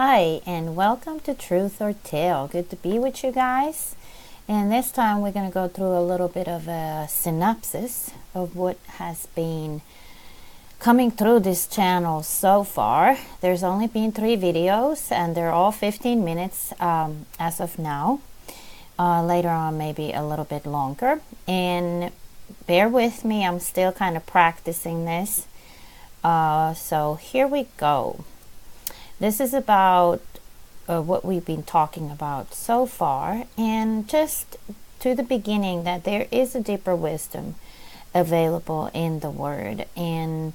Hi, and welcome to Truth or Tale. Good to be with you guys. And this time we're going to go through a little bit of a synopsis of what has been coming through this channel so far. There's only been 3 videos, and they're all 15 minutes as of now. Later on, maybe a little bit longer. And bear with me, I'm still kind of practicing this. So here we go. This is about what we've been talking about so far, and just to the beginning that there is a deeper wisdom available in the Word, and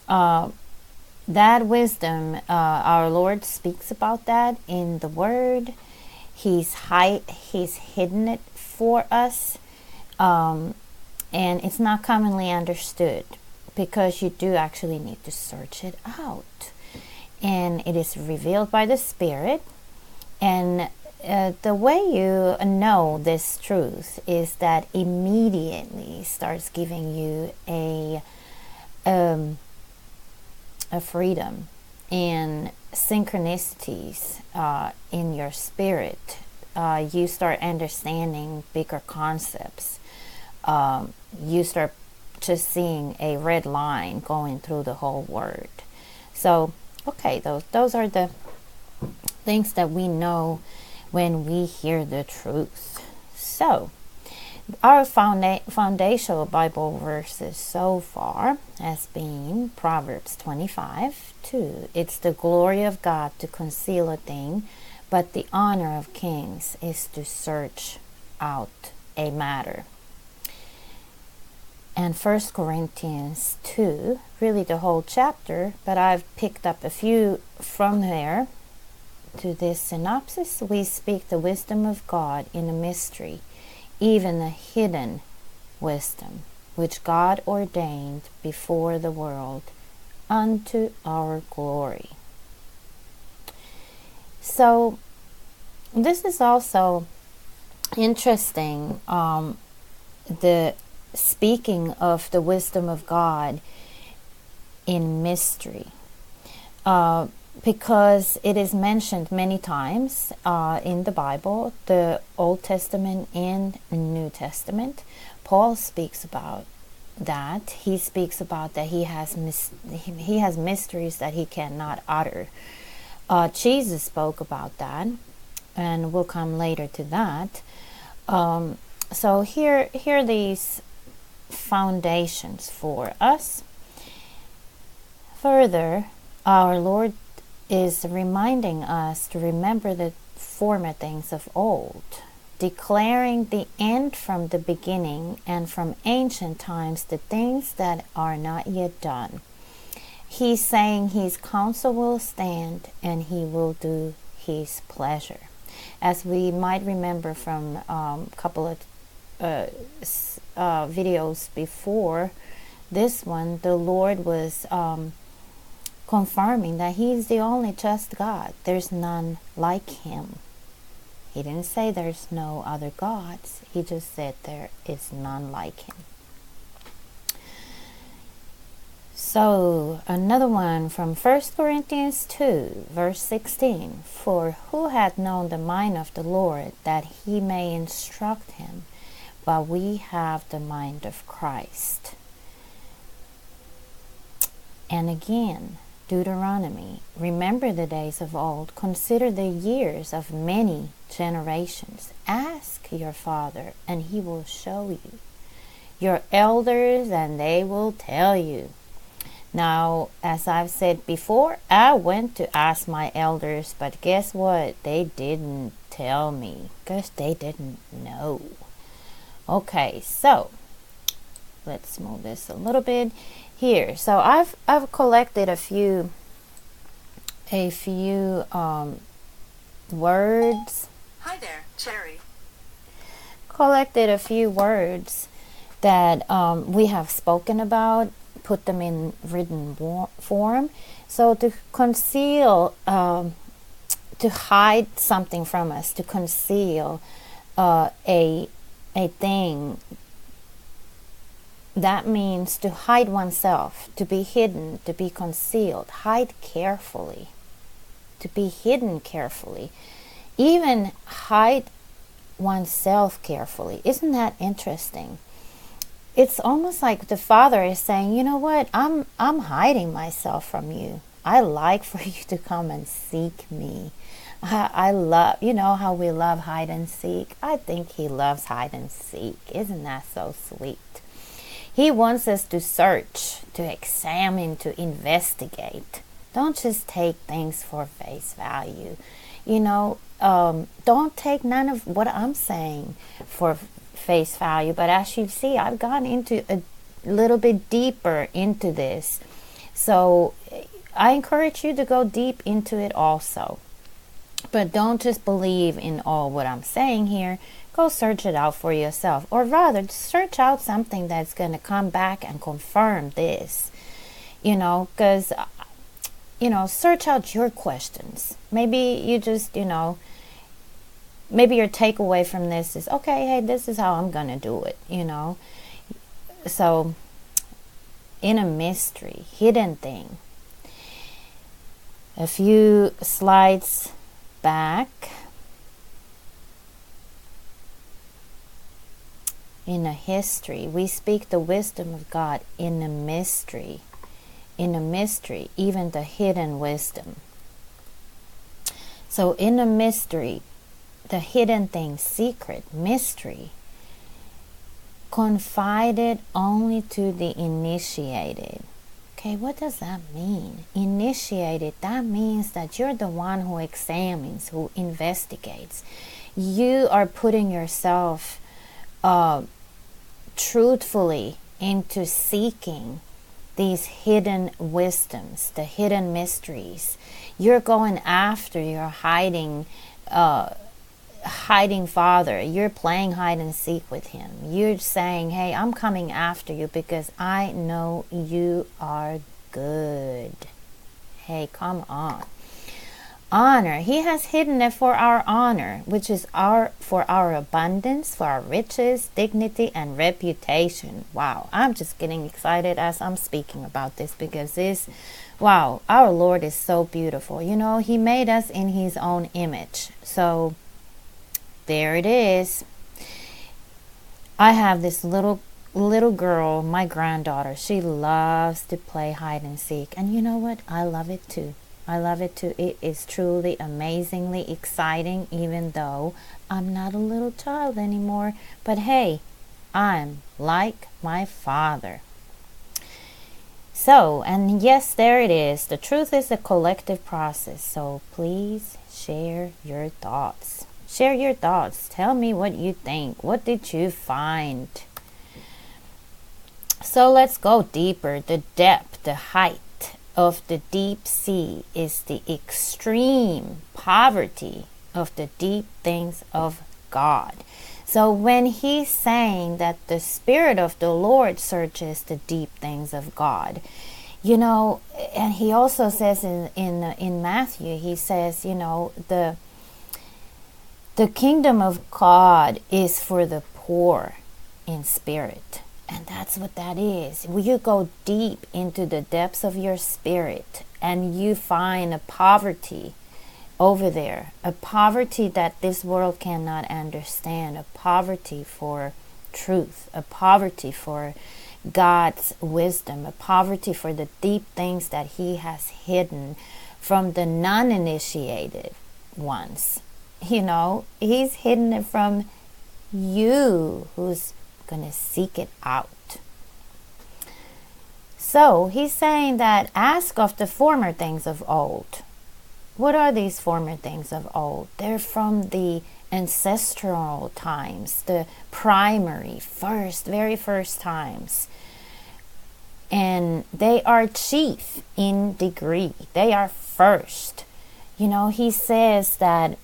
that wisdom, our Lord speaks about that in the Word. He's hidden it for us, and it's not commonly understood because you do actually need to search it out. And it is revealed by the Spirit. And the way you know this truth is that immediately starts giving you a freedom and synchronicities in your spirit. You start understanding bigger concepts. You start just seeing a red line going through the whole Word. So okay, those are the things that we know when we hear the truth. So, our foundational Bible verses so far has been Proverbs 25:2. It's the glory of God to conceal a thing, but the honor of kings is to search out a matter. And 1 Corinthians 2, really the whole chapter, but I've picked up a few from there to this synopsis. We speak the wisdom of God in a mystery, even the hidden wisdom, which God ordained before the world unto our glory. So this is also interesting, the speaking of the wisdom of God in mystery, because it is mentioned many times in the Bible, the Old Testament and New Testament. Paul speaks about that. He speaks about that he has mysteries that he cannot utter. Jesus spoke about that, and we'll come later to that. So here are these foundations for us. Further, our Lord is reminding us to remember the former things of old, declaring the end from the beginning, and from ancient times the things that are not yet done. He's saying his counsel will stand, and he will do his pleasure. As we might remember from a couple of videos before this one, the Lord was confirming that he's the only just God. There's none like him. He didn't say there's no other gods. He just said there is none like him. So another one from 1 Corinthians 2 verse 16. For who hath known the mind of the Lord, that he may instruct him? But we have the mind of Christ. And again, Deuteronomy, remember the days of old, consider the years of many generations. Ask your father, and he will show you. Your elders, and they will tell you. Now, as I've said before, I went to ask my elders, but guess what? They didn't tell me, because they didn't know. Okay, so let's move this a little bit here. So I've collected a few words. Hi there, Cherry. Collected a few words that we have spoken about, put them in written form. So to conceal, to hide something from us, to conceal a thing, that means to hide oneself, to be hidden, to be concealed. Hide carefully, to be hidden carefully, even hide oneself carefully. Isn't that interesting? It's almost like the Father is saying, you know what, I'm hiding myself from you. I like for you to come and seek me. I love, you know how we love hide and seek? I think he loves hide and seek. Isn't that so sweet? He wants us to search, to examine, to investigate. Don't just take things for face value. You know, don't take none of what I'm saying for face value. But as you see, I've gone into a little bit deeper into this. So I encourage you to go deep into it also. But don't just believe in all what I'm saying here. Go search it out for yourself. Or rather, search out something that's going to come back and confirm this. You know, because, you know, search out your questions. Maybe you just, you know, maybe your takeaway from this is, okay, hey, this is how I'm going to do it, you know. So, in a mystery, hidden thing. A few slides back, in a history, we speak the wisdom of God in a mystery. In a mystery, even the hidden wisdom. So in a mystery, the hidden thing, secret, mystery, confided only to the initiated. Okay, what does that mean? Initiated, that means that you're the one who examines, who investigates. You are putting yourself truthfully into seeking these hidden wisdoms, the hidden mysteries. You're going after your hiding Father. You're playing hide and seek with him. You're saying, hey, I'm coming after you because I know you are good. Hey, come on. Honor. He has hidden it for our honor, which is for our abundance, for our riches, dignity, and reputation. Wow, I'm just getting excited as I'm speaking about this because wow, our Lord is so beautiful. You know, he made us in his own image. So there it is. I have this little girl, my granddaughter. She loves to play hide and seek. And you know what? I love it too. I love it too. It is truly amazingly exciting, even though I'm not a little child anymore. But hey, I'm like my Father. So, and yes, there it is. The truth is a collective process. So please share your thoughts. Share your thoughts. Tell me what you think. What did you find? So let's go deeper. The depth, the height of the deep sea is the extreme poverty of the deep things of God. So when he's saying that the Spirit of the Lord searches the deep things of God, you know, and he also says in Matthew, he says, you know, the kingdom of God is for the poor in spirit. And that's what that is. You go deep into the depths of your spirit and you find a poverty over there. A poverty that this world cannot understand. A poverty for truth. A poverty for God's wisdom. A poverty for the deep things that he has hidden from the non-initiated ones. You know, he's hidden it from you who's going to seek it out. So he's saying that ask of the former things of old. What are these former things of old? They're from the ancestral times, the primary, very first times. And they are chief in degree. They are first. You know, he says that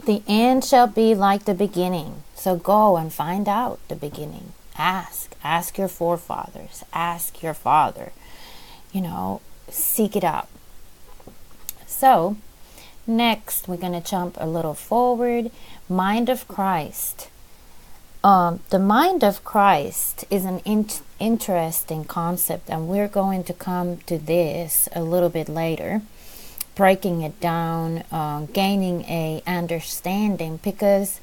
the end shall be like the beginning. So go and find out the beginning. Ask your forefathers. Ask your Father. You know, seek it out. So, next we're going to jump a little forward. Mind of Christ. The mind of Christ is an interesting concept, and we're going to come to this a little bit later. breaking it down, gaining a understanding, because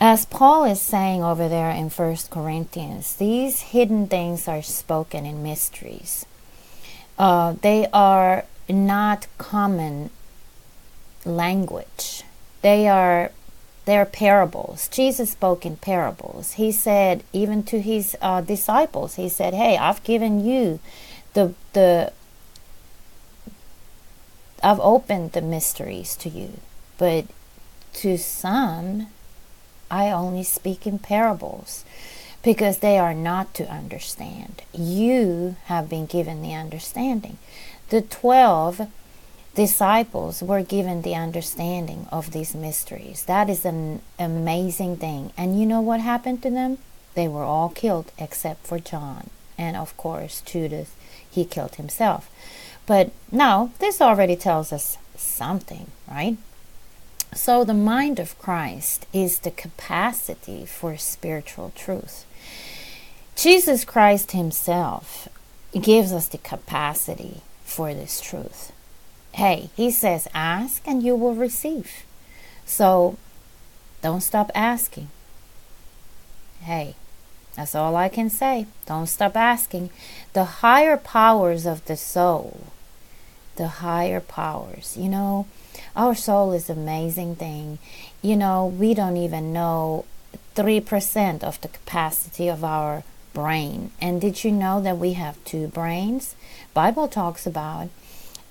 as Paul is saying over there in 1 Corinthians, these hidden things are spoken in mysteries. They are not common language. They're parables. Jesus spoke in parables. He said, even to his disciples, he said, hey, I've given you I've opened the mysteries to you, but to some, I only speak in parables, because they are not to understand. You have been given the understanding. The 12 disciples were given the understanding of these mysteries. That is an amazing thing. And you know what happened to them? They were all killed except for John. And of course, Judas, he killed himself. But now, this already tells us something, right? So the mind of Christ is the capacity for spiritual truth. Jesus Christ himself gives us the capacity for this truth. Hey, he says, ask and you will receive. So don't stop asking. Hey, that's all I can say. Don't stop asking. The higher powers of the soul, the higher powers, our soul is an amazing thing. We don't even know 3% of the capacity of our brain. And did you know that we have 2 brains? Bible talks about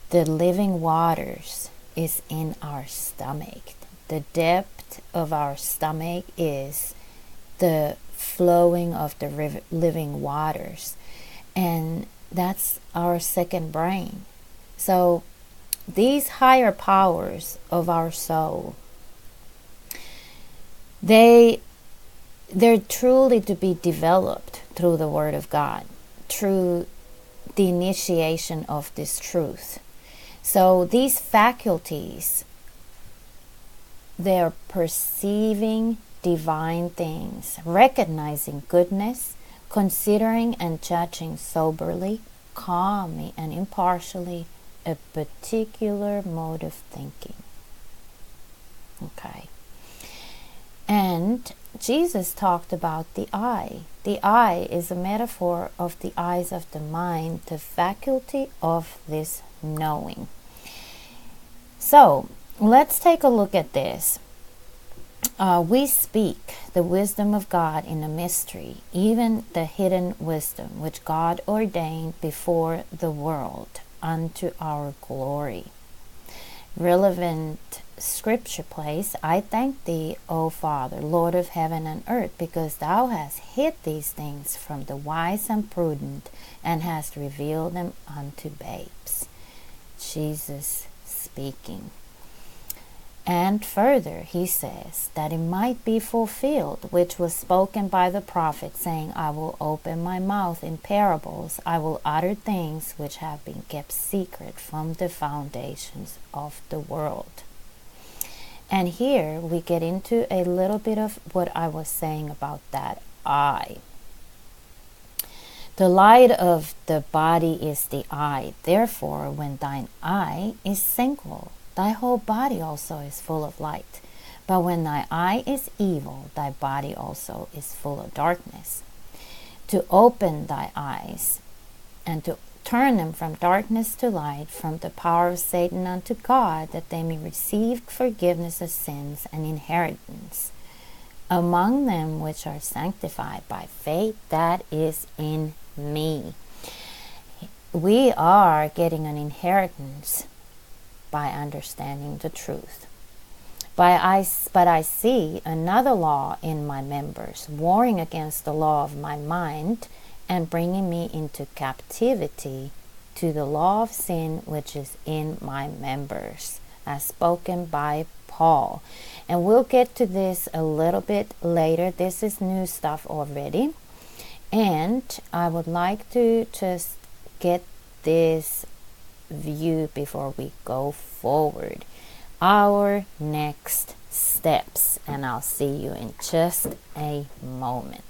the living waters is in our stomach. The depth of our stomach is the flowing of the living waters. And that's our second brain. So these higher powers of our soul, they're truly to be developed through the Word of God, through the initiation of this truth. So these faculties, they're perceiving divine things, recognizing goodness, considering and judging soberly, calmly, and impartially a particular mode of thinking. Okay. And Jesus talked about the eye. The eye is a metaphor of the eyes of the mind, the faculty of this knowing. So let's take a look at this. We speak the wisdom of God in a mystery, even the hidden wisdom which God ordained before the world unto our glory. Relevant scripture place, I thank thee, O Father, Lord of heaven and earth, because thou hast hid these things from the wise and prudent, and hast revealed them unto babes. Jesus speaking. And further, he says, that it might be fulfilled, which was spoken by the prophet, saying, I will open my mouth in parables, I will utter things which have been kept secret from the foundations of the world. And here we get into a little bit of what I was saying about that eye. The light of the body is the eye. Therefore, when thine eye is single, thy whole body also is full of light. But when thy eye is evil, thy body also is full of darkness. To open thy eyes, and to turn them from darkness to light, from the power of Satan unto God, that they may receive forgiveness of sins and inheritance among them which are sanctified by faith that is in me. We are getting an inheritance by understanding the truth. But I see another law in my members, warring against the law of my mind, and bringing me into captivity to the law of sin which is in my members, as spoken by Paul. And we'll get to this a little bit later. This is new stuff already. And I would like to just get this view before we go forward. Our next steps. And I'll see you in just a moment.